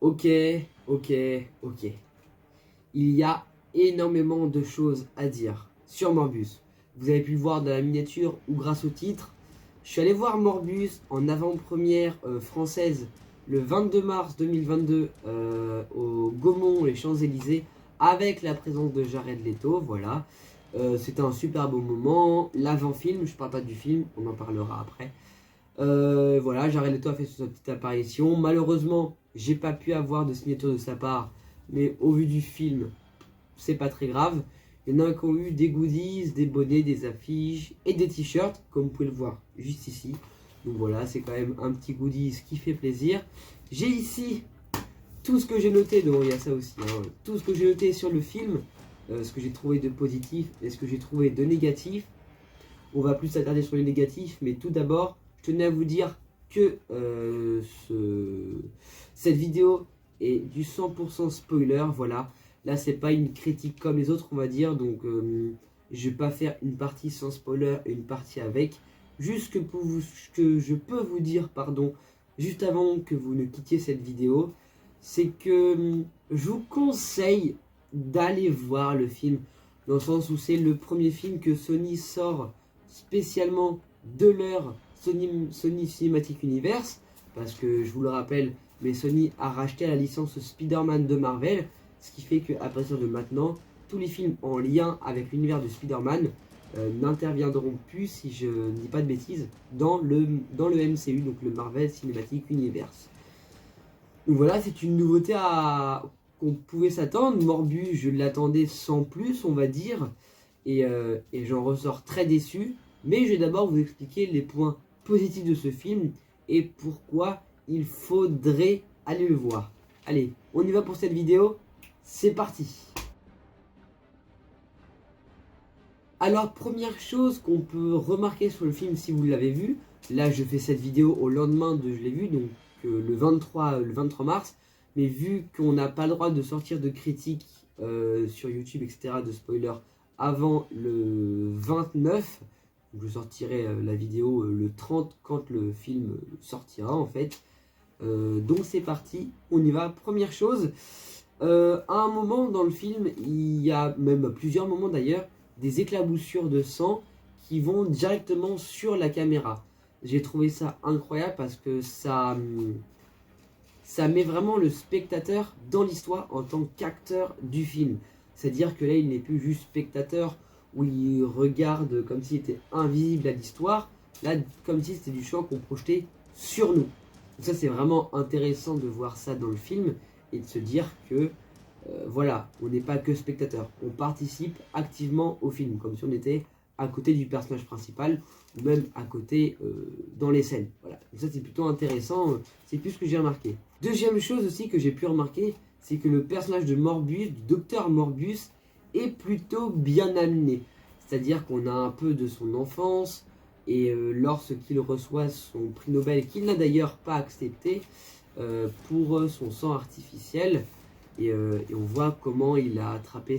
Ok, ok, ok. Il y a énormément de choses à dire sur Morbius. Vous avez pu le voir dans la miniature ou grâce au titre. Je suis allé voir Morbius en avant-première française le 22 mars 2022 au Gaumont, les Champs-Élysées, avec la présence de Jared Leto. Voilà. C'était un super beau moment. L'avant-film, je parle pas du film, on en parlera après. Voilà, Jared Leto a fait sa petite apparition. Malheureusement, j'ai pas pu avoir de signature de sa part, mais au vu du film, c'est pas très grave. Il y en a qui ont eu des goodies, des bonnets, des affiches et des t-shirts, comme vous pouvez le voir juste ici. Donc voilà, c'est quand même un petit goodies qui fait plaisir. J'ai ici tout ce que j'ai noté, donc il y a ça aussi, hein, tout ce que j'ai noté sur le film, ce que j'ai trouvé de positif et ce que j'ai trouvé de négatif. On va plus s'attarder sur les négatifs, mais tout d'abord, je tenais à vous dire que cette vidéo est du 100% spoiler, voilà. Là, c'est pas une critique comme les autres, on va dire, donc je vais pas faire une partie sans spoiler et une partie avec. Juste que je peux vous dire, pardon, juste avant que vous ne quittiez cette vidéo, c'est que je vous conseille d'aller voir le film, dans le sens où c'est le premier film que Sony sort spécialement de leur Sony Cinematic Universe, parce que je vous le rappelle, mais Sony a racheté la licence Spider-Man de Marvel, ce qui fait qu'à partir de maintenant, tous les films en lien avec l'univers de Spider-Man n'interviendront plus, si je ne dis pas de bêtises, dans le MCU, donc le Marvel Cinematic Universe. Donc voilà, c'est une nouveauté qu'on pouvait s'attendre. Morbius, je l'attendais sans plus, on va dire. Et j'en ressors très déçu. Mais je vais d'abord vous expliquer les points positifs de ce film et pourquoi il faudrait aller le voir. Allez, on y va pour cette vidéo. C'est parti. Alors, première chose qu'on peut remarquer sur le film si vous l'avez vu, là je fais cette vidéo au lendemain de je l'ai vu, donc le 23 mars, mais vu qu'on n'a pas le droit de sortir de critiques sur YouTube, etc., de spoilers, avant le 29, donc je sortirai la vidéo le 30 quand le film sortira en fait. Donc c'est parti, on y va. Première chose, à un moment dans le film, il y a même plusieurs moments d'ailleurs, des éclaboussures de sang qui vont directement sur la caméra. J'ai trouvé ça incroyable parce que ça met vraiment le spectateur dans l'histoire en tant qu'acteur du film. C'est-à-dire que là, il n'est plus juste spectateur où il regarde comme s'il était invisible à l'histoire. Là, comme si c'était du champ qu'on projetait sur nous. Donc ça, c'est vraiment intéressant de voir ça dans le film et de se dire que voilà, on n'est pas que spectateur, on participe activement au film, comme si on était à côté du personnage principal, ou même à côté dans les scènes. Voilà. Donc ça c'est plutôt intéressant, c'est plus ce que j'ai remarqué. Deuxième chose aussi que j'ai pu remarquer, c'est que le personnage de Morbius, du docteur Morbius, est plutôt bien amené. C'est-à-dire qu'on a un peu de son enfance, et lorsqu'il reçoit son prix Nobel, qu'il n'a d'ailleurs pas accepté, pour son sang artificiel, et on voit comment il a attrapé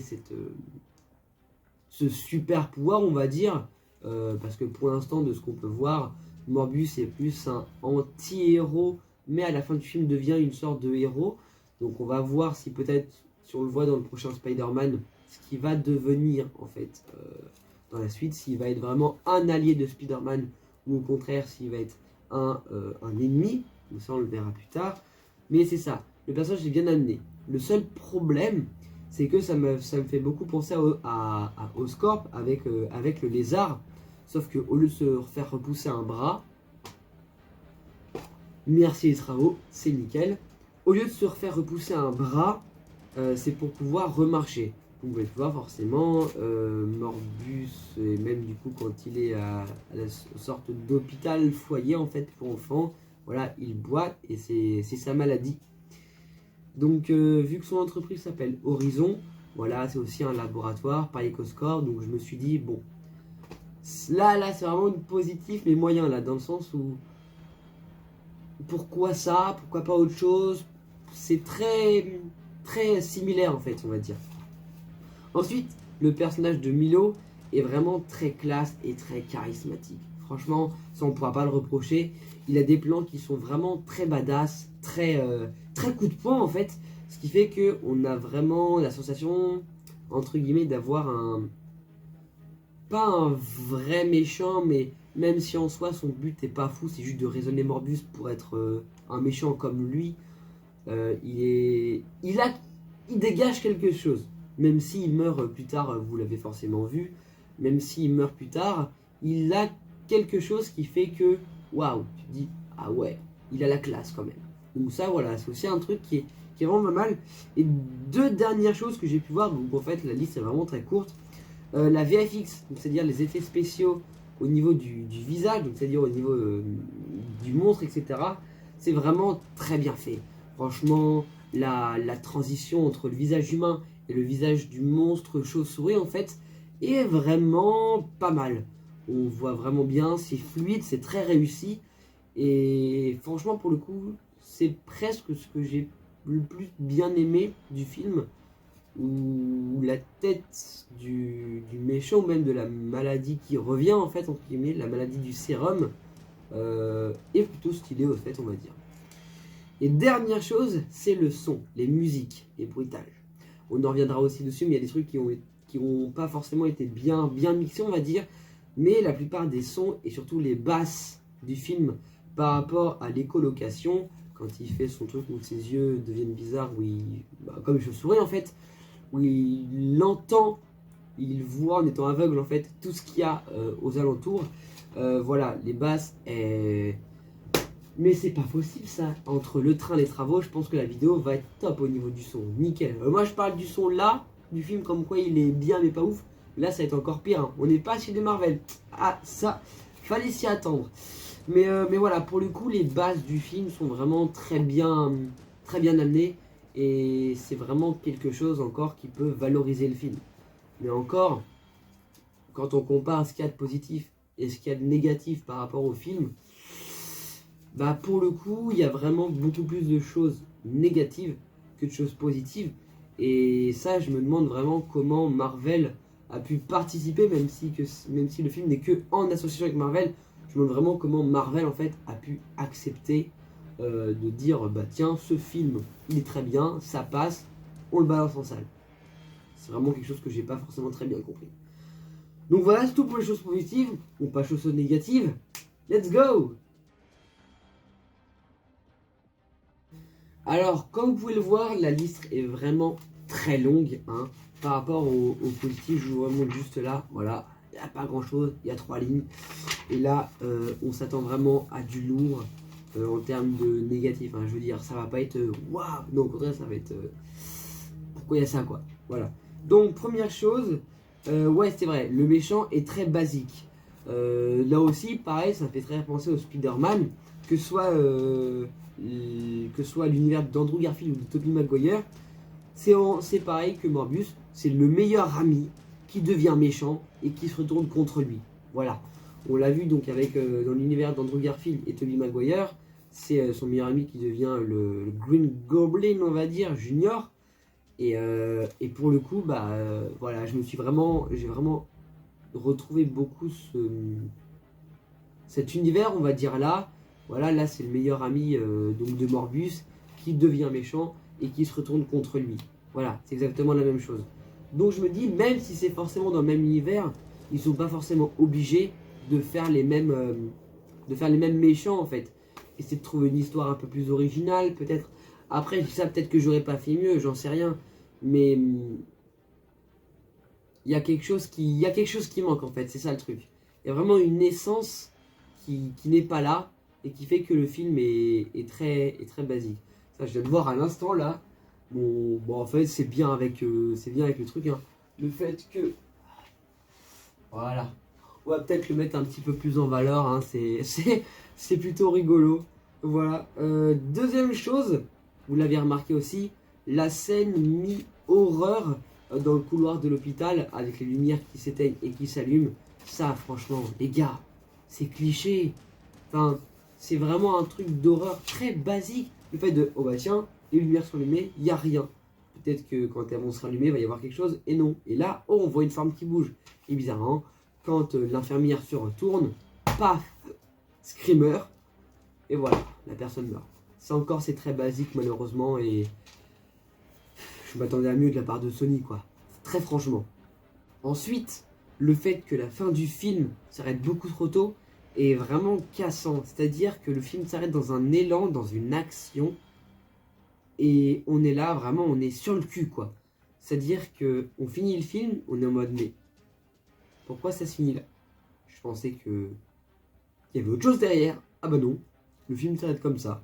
ce super pouvoir, on va dire, parce que pour l'instant, de ce qu'on peut voir, Morbius est plus un anti-héros, mais à la fin du film devient une sorte de héros. Donc on va voir si peut-être, si on le voit dans le prochain Spider-Man, ce qui va devenir en fait dans la suite, s'il va être vraiment un allié de Spider-Man, ou au contraire s'il va être un ennemi, donc ça on le verra plus tard. Mais c'est ça, le personnage est bien amené. Le seul problème, c'est que ça me fait beaucoup penser à Oscorp avec le lézard. Sauf qu'au lieu de se faire repousser un bras, merci les travaux, c'est nickel. Au lieu de se refaire repousser un bras, c'est pour pouvoir remarcher. Vous pouvez le voir forcément, Morbus, et même du coup quand il est à la sorte d'hôpital foyer en fait pour enfants, voilà, il boite et c'est sa maladie. Donc vu que son entreprise s'appelle Horizon, voilà, c'est aussi un laboratoire, pareil qu'Oscorp, donc je me suis dit, bon, là c'est vraiment une positif mais moyen là, dans le sens où, pourquoi ça, pourquoi pas autre chose, c'est très, très similaire en fait, on va dire. Ensuite, le personnage de Milo est vraiment très classe et très charismatique. franchement, ça on pourra pas le reprocher. Il a des plans qui sont vraiment très badass, très coup de poing en fait. Ce qui fait qu'on a vraiment la sensation, entre guillemets, d'avoir pas un vrai méchant, mais même si en soi son but n'est pas fou, c'est juste de raisonner Morbus pour être un méchant comme lui. Il dégage quelque chose. Même s'il meurt plus tard, vous l'avez forcément vu, même s'il meurt plus tard, il a quelque chose qui fait que, waouh, tu te dis, ah ouais, il a la classe quand même. Donc ça, voilà, c'est aussi un truc qui est vraiment pas mal. Et deux dernières choses que j'ai pu voir, donc en fait, la liste est vraiment très courte. La VFX, c'est-à-dire les effets spéciaux au niveau du visage, c'est-à-dire au niveau du monstre, etc. C'est vraiment très bien fait. Franchement, la transition entre le visage humain et le visage du monstre chauve-souris, en fait, est vraiment pas mal. On voit vraiment bien, c'est fluide, c'est très réussi. Et franchement, pour le coup, c'est presque ce que j'ai le plus bien aimé du film, où la tête du méchant, ou même de la maladie qui revient, en fait, entre guillemets, la maladie du sérum, est plutôt stylée, au fait, on va dire. Et dernière chose, c'est le son, les musiques, les bruitages. On en reviendra aussi dessus, mais il y a des trucs qui ont pas forcément été bien mixés, on va dire. Mais la plupart des sons, et surtout les basses du film, par rapport à l'écholocation, quand il fait son truc où ses yeux deviennent bizarres, comme je souris en fait, où il entend, il voit en étant aveugle en fait tout ce qu'il y a aux alentours. Voilà, les basses. Mais c'est pas possible ça. Entre le train et les travaux, je pense que la vidéo va être top au niveau du son. Nickel. Moi je parle du son là, du film comme quoi il est bien mais pas ouf. Là ça va être encore pire. Hein. On n'est pas chez des Marvel. Ah ça, fallait s'y attendre. Mais voilà, pour le coup, les bases du film sont vraiment très bien amenées. Et c'est vraiment quelque chose encore qui peut valoriser le film. Mais encore, quand on compare ce qu'il y a de positif et ce qu'il y a de négatif par rapport au film, bah pour le coup, il y a vraiment beaucoup plus de choses négatives que de choses positives. Et ça, je me demande vraiment comment Marvel a pu participer, même si le film n'est que en association avec Marvel. Je me demande vraiment comment Marvel en fait a pu accepter de dire bah tiens, ce film il est très bien, ça passe, on le balance en salle. C'est vraiment quelque chose que j'ai pas forcément très bien compris. Donc voilà, c'est tout pour les choses positives, ou pas choses négatives. Let's go! Alors, comme vous pouvez le voir, la liste est vraiment très longue. Hein, par rapport au positif, je vous remonte juste là. Voilà, il n'y a pas grand chose, il y a 3 lignes. Et là, on s'attend vraiment à du lourd en termes de négatif. Hein, je veux dire, ça va pas être waouh. Non, au contraire, ça va être pourquoi il y a ça, quoi. Voilà. Donc, première chose, ouais, c'est vrai, le méchant est très basique. Là aussi, pareil, ça me fait très penser au Spider-Man, que ce soit l'univers d'Andrew Garfield ou de Tobey Maguire, c'est pareil que Morbius, c'est le meilleur ami qui devient méchant et qui se retourne contre lui. Voilà. On l'a vu donc avec dans l'univers d'Andrew Garfield et Tobey Maguire, c'est son meilleur ami qui devient le Green Goblin, on va dire, junior. Et pour le coup, voilà, j'ai vraiment retrouvé beaucoup cet univers, on va dire là. Voilà, là c'est le meilleur ami donc de Morbius qui devient méchant et qui se retourne contre lui. Voilà, c'est exactement la même chose. Donc je me dis, même si c'est forcément dans le même univers, ils sont pas forcément obligés de faire les mêmes méchants en fait. Essayer de trouver une histoire un peu plus originale, peut-être. Après, je dis ça, peut-être que j'aurais pas fait mieux, j'en sais rien. Mais il y a quelque chose qui manque en fait, c'est ça le truc. Il y a vraiment une essence qui n'est pas là et qui fait que le film est très basique. Ça, je viens de voir à l'instant là. Bon, en fait, c'est bien avec le truc. Hein. Le fait que. Voilà. On va peut-être le mettre un petit peu plus en valeur. Hein. C'est plutôt rigolo. Voilà. Deuxième chose, vous l'avez remarqué aussi, la scène mi-horreur dans le couloir de l'hôpital avec les lumières qui s'éteignent et qui s'allument. Ça, franchement, les gars, c'est cliché. Enfin, c'est vraiment un truc d'horreur très basique. Le fait de, oh bah tiens, les lumières sont allumées, il n'y a rien. Peut-être que quand elles vont se rallumer, il va y avoir quelque chose, et non. Et là, oh, on voit une forme qui bouge. Et bizarrement, quand l'infirmière se retourne, paf, screamer, et voilà, la personne meurt. Ça encore, c'est très basique malheureusement, et je m'attendais à mieux de la part de Sony, quoi. Très franchement. Ensuite, le fait que la fin du film s'arrête beaucoup trop tôt est vraiment cassant. C'est-à-dire que le film s'arrête dans un élan, dans une action, et on est là, vraiment, on est sur le cul, quoi. C'est-à-dire que on finit le film, on est en mode, mais pourquoi ça se finit là? Je pensais que il y avait autre chose derrière. Ah bah non, le film s'arrête comme ça.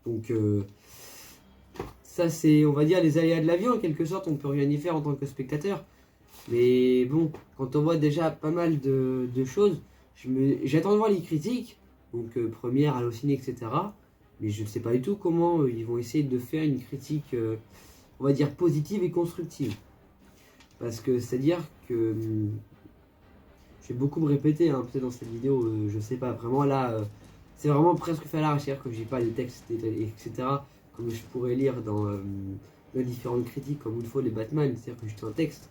Donc ça c'est, on va dire, les aléas de la vie en quelque sorte, on peut rien y faire en tant que spectateur. Mais bon, quand on voit déjà pas mal de choses, j'attends de voir les critiques, donc première, Allociné, etc. Mais je ne sais pas du tout comment ils vont essayer de faire une critique, on va dire, positive et constructive. Parce que c'est-à-dire que je vais beaucoup me répéter, hein, peut-être dans cette vidéo, je sais pas, vraiment là, c'est vraiment presque fait à l'arrache, que j'ai pas les textes, etc., comme je pourrais lire dans différentes critiques, comme une fois les Batman, c'est-à-dire que juste un texte.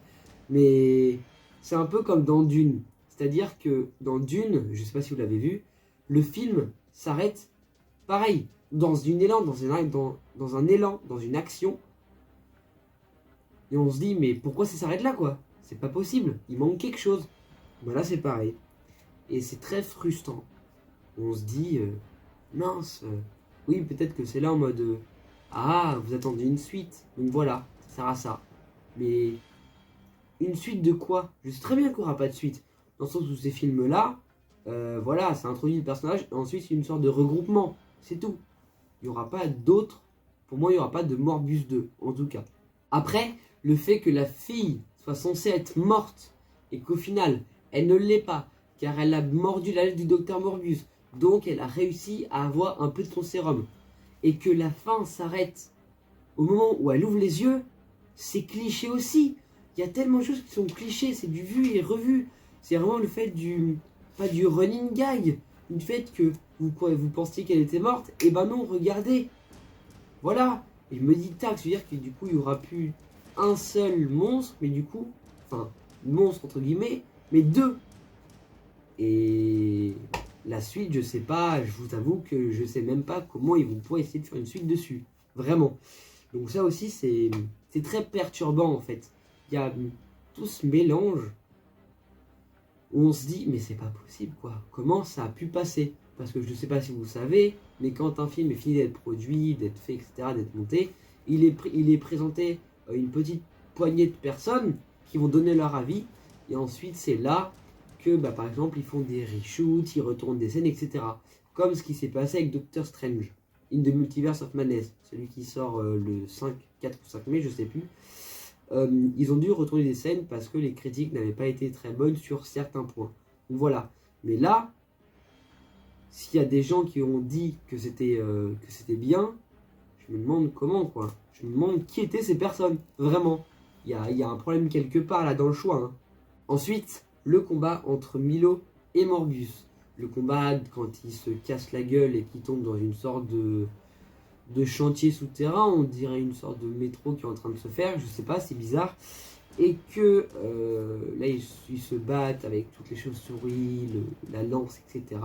Mais c'est un peu comme dans Dune, c'est-à-dire que dans Dune, je sais pas si vous l'avez vu, le film s'arrête pareil, dans une élan, dans un élan, dans une action, et on se dit, mais pourquoi ça s'arrête là, quoi? C'est pas possible, il manque quelque chose. Ben là, c'est pareil. Et c'est très frustrant. On se dit, mince, oui, peut-être que c'est là en mode, ah, vous attendez une suite. Donc voilà, ça sert à ça. Mais une suite de quoi? Je sais très bien qu'il n'y aura pas de suite. Dans le sens où ces films-là, voilà, ça introduit le personnage, et ensuite c'est une sorte de regroupement. C'est tout. Il n'y aura pas d'autres. Pour moi, il n'y aura pas de Morbius 2, en tout cas. Après, le fait que la fille soit censée être morte, et qu'au final, elle ne l'est pas, car elle a mordu la lettre du docteur Morbius, donc elle a réussi à avoir un peu de son sérum, et que la fin s'arrête au moment où elle ouvre les yeux, c'est cliché aussi. Il y a tellement de choses qui sont clichés, c'est du vu et revu. C'est vraiment le fait du, pas du running gag, du fait que vous pensiez qu'elle était morte, et ben non, regardez. Voilà. Et je me dis, tac, c'est-à-dire que du coup, il n'y aura plus un seul monstre, mais du coup, enfin, monstre entre guillemets, mais deux. Et la suite, je sais pas, je vous avoue que je sais même pas comment ils vont pouvoir essayer de faire une suite dessus. Vraiment. Donc ça aussi, c'est très perturbant en fait. Il y a tout ce mélange où on se dit, mais c'est pas possible quoi. Comment ça a pu passer? Parce que je ne sais pas si vous savez, mais quand un film est fini d'être produit, d'être fait, etc., d'être monté, il est présenté à une petite poignée de personnes qui vont donner leur avis. Et ensuite, c'est là que, bah, par exemple, ils font des reshoots, ils retournent des scènes, etc. Comme ce qui s'est passé avec Doctor Strange, In the Multiverse of Madness, celui qui sort le 5, 4 ou 5 mai, je sais plus. Ils ont dû retourner des scènes parce que les critiques n'avaient pas été très bonnes sur certains points. Donc voilà. Mais là, s'il y a des gens qui ont dit que c'était bien, je me demande comment, quoi. Je me demande qui étaient ces personnes, vraiment. Il y a un problème quelque part là dans le choix. Hein. Ensuite, le combat entre Milo et Morbius. Le combat quand il se casse la gueule et qu'il tombe dans une sorte de chantier souterrain, on dirait une sorte de métro qui est en train de se faire, je sais pas, c'est bizarre. Et que là, ils se battent avec toutes les chauves-souris, la lance, etc.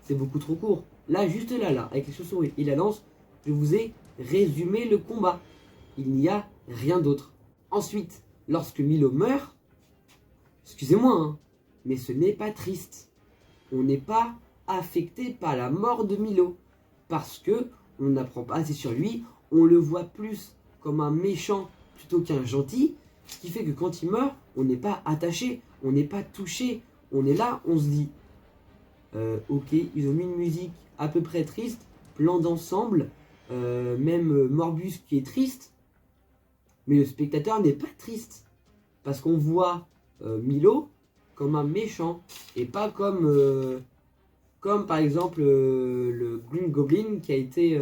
C'est beaucoup trop court. Là, juste là, avec les chauves-souris et la lance, je vous ai résumé le combat. Il n'y a rien d'autre. Ensuite, lorsque Milo meurt, excusez-moi, hein, mais ce n'est pas triste. On n'est pas affecté par la mort de Milo. Parce que on n'apprend pas assez sur lui, on le voit plus comme un méchant plutôt qu'un gentil, ce qui fait que quand il meurt, on n'est pas attaché, on n'est pas touché, on est là, on se dit, ok, ils ont mis une musique à peu près triste, plan d'ensemble, même Morbius qui est triste, mais le spectateur n'est pas triste, parce qu'on voit Milo comme un méchant, et pas comme par exemple le Green Goblin qui a été...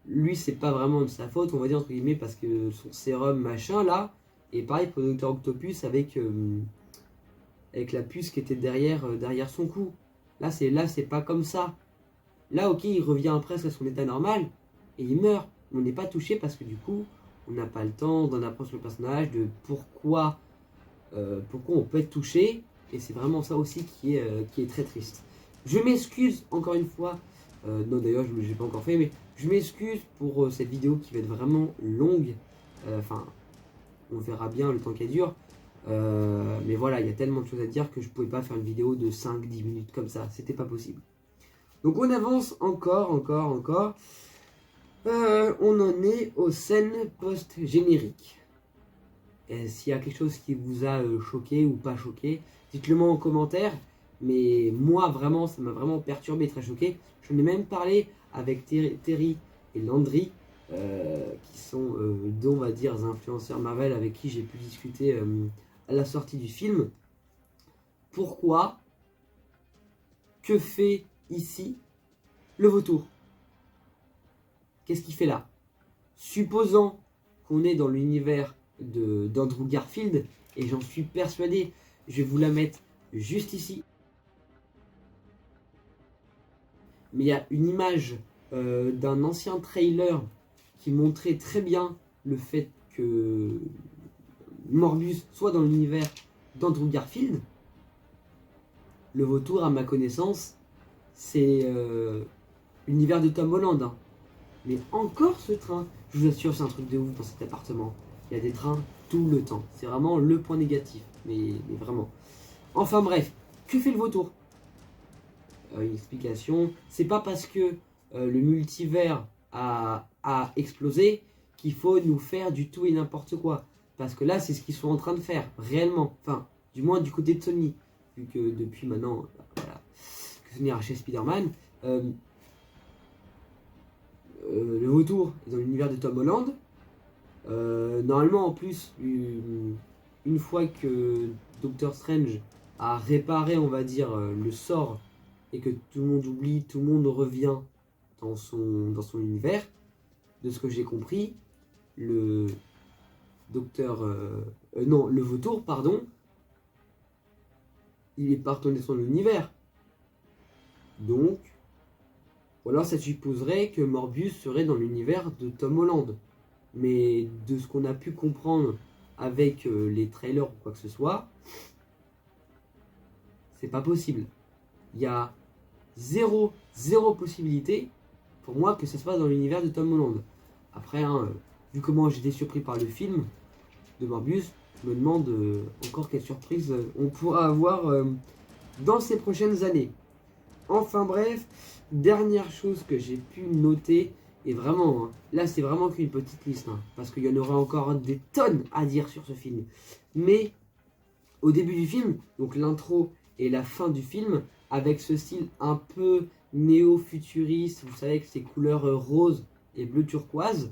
lui, c'est pas vraiment de sa faute, on va dire, entre guillemets, parce que son sérum machin là, et pareil pour le Docteur Octopus avec la puce qui était derrière son cou. Là, c'est pas comme ça. Là, ok, il revient presque à son état normal, et il meurt. On n'est pas touché parce que du coup, on n'a pas le temps d'en apprendre sur le personnage, de pourquoi on peut être touché, Et c'est vraiment ça aussi qui est très triste. Je m'excuse encore une fois. Non d'ailleurs je ne l'ai pas encore fait, mais je m'excuse pour cette vidéo qui va être vraiment longue. Enfin, on verra bien le temps qu'elle dure. Mais voilà, il y a tellement de choses à dire que je ne pouvais pas faire une vidéo de 5-10 minutes comme ça. C'était pas possible. Donc on avance encore. On en est aux scènes post-génériques. S'il y a quelque chose qui vous a choqué ou pas choqué, dites-le moi en commentaire. Mais moi, vraiment, ça m'a vraiment perturbé, très choqué. J'en ai même parlé avec Terry et Landry, qui sont deux, on va dire, influenceurs Marvel avec qui j'ai pu discuter à la sortie du film. Pourquoi? Que fait ici le vautour? Qu'est-ce qu'il fait là? Supposant qu'on est dans l'univers d'Andrew Garfield, et j'en suis persuadé, je vais vous la mettre juste ici. Mais il y a une image d'un ancien trailer qui montrait très bien le fait que Morbius soit dans l'univers d'Andrew Garfield. Le vautour, à ma connaissance, c'est l'univers de Tom Holland. Hein. Mais encore ce train, je vous assure, c'est un truc de ouf dans cet appartement. Il y a des trains tout le temps. C'est vraiment le point négatif. Mais vraiment. Enfin bref, que fait le vautour? Une explication. C'est pas parce que le multivers a explosé qu'il faut nous faire du tout et n'importe quoi. Parce que là, c'est ce qu'ils sont en train de faire, réellement. Enfin, du moins du côté de Sony. Vu que depuis maintenant, voilà, que Sony a racheté Spider-Man. Le vautour est dans l'univers de Tom Holland. Normalement, en plus, une fois que Doctor Strange a réparé, on va dire, le sort et que tout le monde oublie, tout le monde revient dans son univers, de ce que j'ai compris, le vautour, pardon, il est pas retourné dans son univers. Donc, ou alors ça supposerait que Morbius serait dans l'univers de Tom Holland. Mais de ce qu'on a pu comprendre avec les trailers ou quoi que ce soit, c'est pas possible. Il y a zéro possibilité pour moi que ça se passe dans l'univers de Tom Holland. Après, hein, vu comment j'étais surpris par le film de Morbius, je me demande encore quelle surprise on pourra avoir dans ces prochaines années. Enfin bref, dernière chose que j'ai pu noter, et vraiment, hein, là c'est vraiment qu'une petite liste, hein, parce qu'il y en aura encore des tonnes à dire sur ce film. Mais au début du film, donc l'intro et la fin du film, avec ce style un peu néo-futuriste, vous savez, avec ces couleurs rose et bleu turquoise,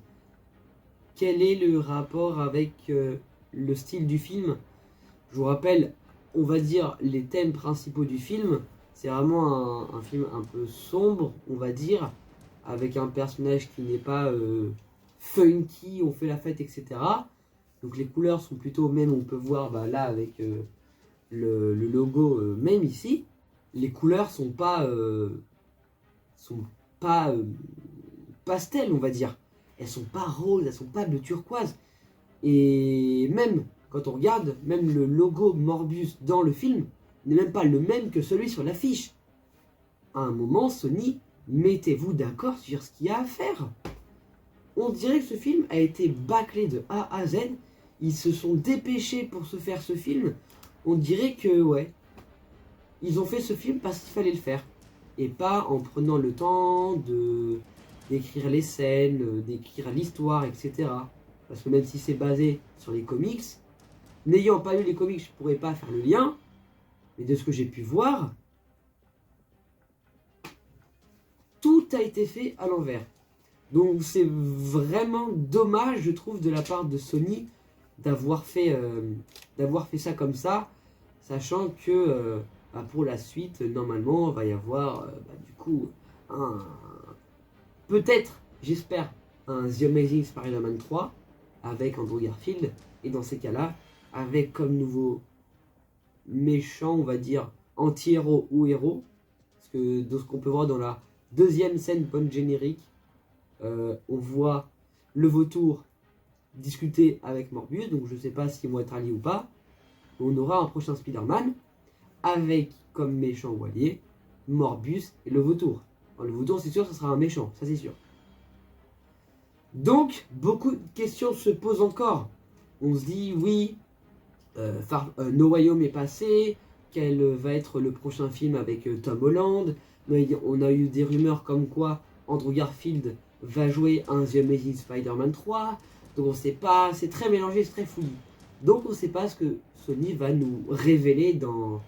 quel est le rapport avec le style du film? Je vous rappelle, on va dire, les thèmes principaux du film. C'est vraiment un film un peu sombre, on va dire, avec un personnage qui n'est pas funky, on fait la fête, etc. Donc les couleurs sont plutôt, même on peut voir là avec le logo, même ici, les couleurs sont pas pastel, on va dire. Elles sont pas roses, elles sont pas bleu turquoise. Et même quand on regarde, même le logo Morbius dans le film n'est même pas le même que celui sur l'affiche. À un moment, Sony, mettez-vous d'accord sur ce qu'il y a à faire. On dirait que ce film a été bâclé de A à Z. Ils se sont dépêchés pour se faire ce film. On dirait que, ouais, ils ont fait ce film parce qu'il fallait le faire. Et pas en prenant le temps d'écrire les scènes, d'écrire l'histoire, etc. Parce que même si c'est basé sur les comics, n'ayant pas lu les comics, je ne pourrais pas faire le lien. Mais de ce que j'ai pu voir, tout a été fait à l'envers. Donc c'est vraiment dommage, je trouve, de la part de Sony d'avoir fait ça comme ça, sachant que pour la suite, normalement, il va y avoir du coup peut-être, j'espère, un The Amazing Spider-Man 3 avec Andrew Garfield, et dans ces cas-là, avec comme nouveau méchant, on va dire, anti-héros ou héros, parce que de ce qu'on peut voir dans la deuxième scène post-générique, on voit le vautour discuter avec Morbius, donc je ne sais pas s'ils vont être alliés ou pas. On aura un prochain Spider-Man. avec comme méchant ou allié Morbius et le vautour. Alors, le vautour, c'est sûr, ce sera un méchant, ça c'est sûr. Donc, beaucoup de questions se posent encore. On se dit, oui, No Way Home est passé, quel va être le prochain film avec Tom Holland. On a eu des rumeurs comme quoi Andrew Garfield va jouer un The Amazing Spider-Man 3. Donc on ne sait pas, c'est très mélangé, c'est très fouillis. Donc on ne sait pas ce que Sony va nous révéler dans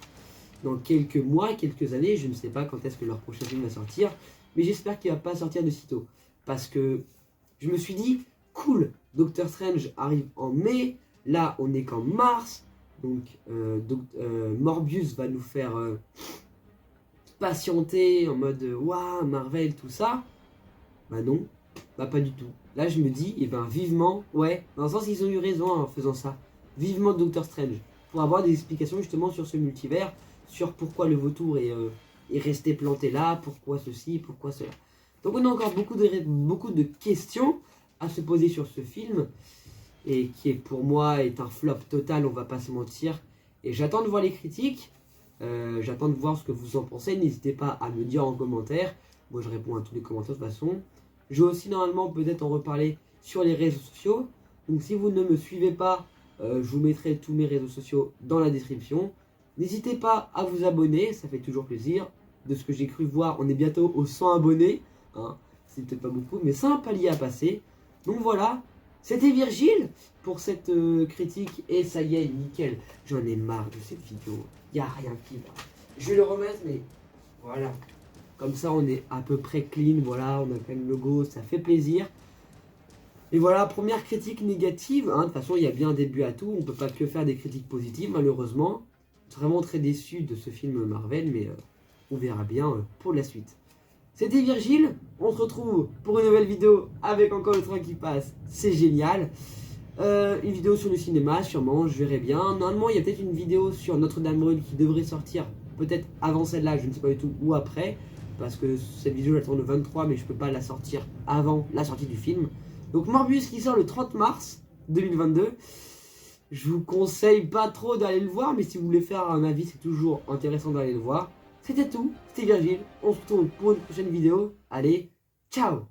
quelques mois, quelques années. Je ne sais pas quand est-ce que leur prochain film va sortir, mais j'espère qu'il ne va pas sortir de sitôt. Parce que je me suis dit, cool, Doctor Strange arrive en mai, là on est qu'en mars, donc Morbius va nous faire patienter en mode waouh, Marvel, tout ça. Bah non, bah pas du tout. Là je me dis, et ben vivement, ouais, dans le sens ils ont eu raison en faisant ça, vivement Doctor Strange, pour avoir des explications justement sur ce multivers, sur pourquoi le vautour est resté planté là, pourquoi ceci, pourquoi cela. Donc on a encore beaucoup de questions à se poser sur ce film, et qui est pour moi est un flop total, on va pas se mentir. Et j'attends de voir les critiques, j'attends de voir ce que vous en pensez, n'hésitez pas à me dire en commentaire, moi je réponds à tous les commentaires de toute façon. Je vais aussi normalement peut-être en reparler sur les réseaux sociaux, donc si vous ne me suivez pas, je vous mettrai tous mes réseaux sociaux dans la description. N'hésitez pas à vous abonner, ça fait toujours plaisir. De ce que j'ai cru voir, on est bientôt aux 100 abonnés, hein. C'est peut-être pas beaucoup, mais c'est un palier à passer. Donc voilà, c'était Virgile pour cette critique, et ça y est, nickel. J'en ai marre de cette vidéo, il n'y a rien qui va. Je vais le remettre, mais voilà. Comme ça, on est à peu près clean, voilà, on a quand même le logo, ça fait plaisir. Et voilà, première critique négative, hein. De toute façon, il y a bien un début à tout, on ne peut pas que faire des critiques positives, malheureusement. Je suis vraiment très déçu de ce film Marvel, mais on verra bien pour la suite. C'était Virgile, on se retrouve pour une nouvelle vidéo avec encore le train qui passe, c'est génial. Une vidéo sur le cinéma, sûrement, je verrai bien. Normalement, il y a peut-être une vidéo sur Notre-Dame brûle qui devrait sortir, peut-être avant celle-là, je ne sais pas du tout, ou après. Parce que cette vidéo, j'attends le 23, mais je ne peux pas la sortir avant la sortie du film. Donc Morbius qui sort le 30 mars 2022. Je vous conseille pas trop d'aller le voir, mais si vous voulez faire un avis, c'est toujours intéressant d'aller le voir. C'était tout, c'était Virgile, on se retrouve pour une prochaine vidéo. Allez, ciao!